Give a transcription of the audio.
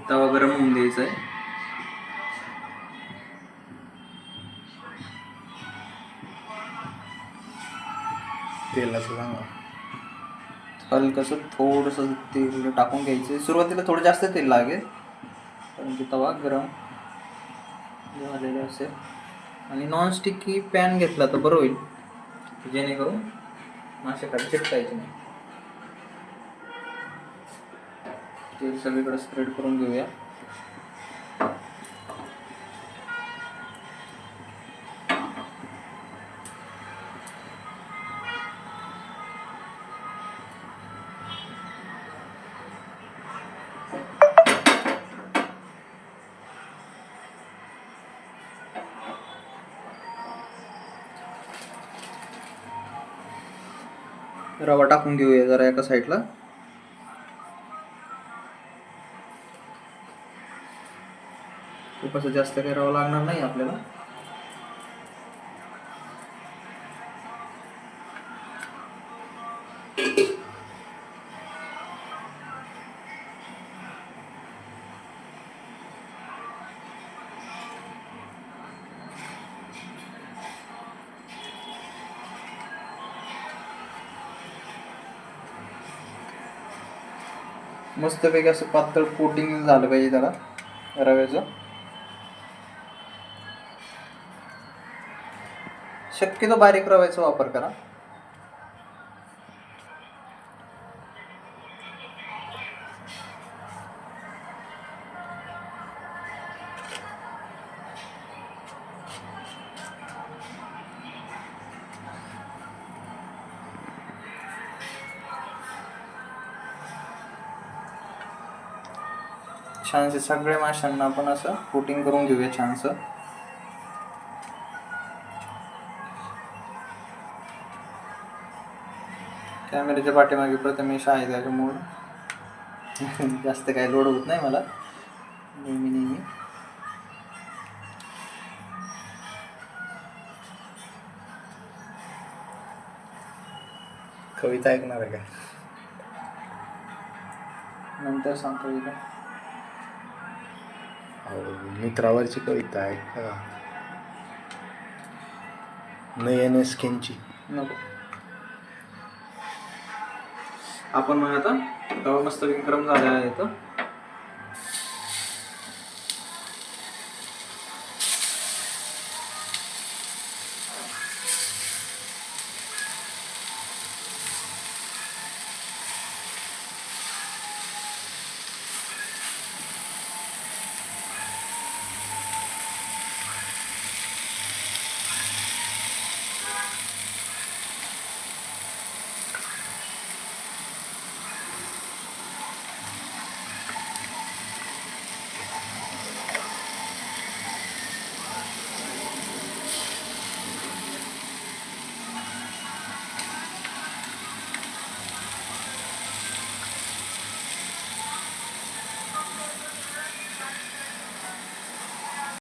तवा गरम होऊन द्यायचा आहे. तेलाचं सांगा. हलकंसं थोडंसं तेल टाकून घ्यायचं. सुरुवातीला थोडं जास्त तेल लागेल कारण की तवा गरम झालेला असेल. आणि नॉनस्टिकी पॅन घेतला तर बरं होईल, जेणेकरून माशाखाली चिटकायचे नाही. तेल सगळीकडे स्प्रेड करून घेऊया. रवा टाकून घेऊया जरा एका साईडला. खूप असं जास्त काही रवा लागणार नाही आपल्याला. मस्तपैकी असं पातळ कोटिंग झालं पाहिजे त्याला रव्याचं. शक्यतो बारीक रव्याचा वापर करा. छानसे सगळ्या माशांना आपण असं कोटिंग करून घेऊया छानसं. कॅमेऱ्याच्या पाठीमागे प्रथमेश आहे त्याच्यामुळे जास्त काही लोड होत नाही मला नेहमी. कविता ऐकणार आहे का? नंतर सांगतो इथं. मित्रावरची कविता आहे का? नयन स्किनची नको. आपण मग आता तवा मस्त गरम झाला आहे.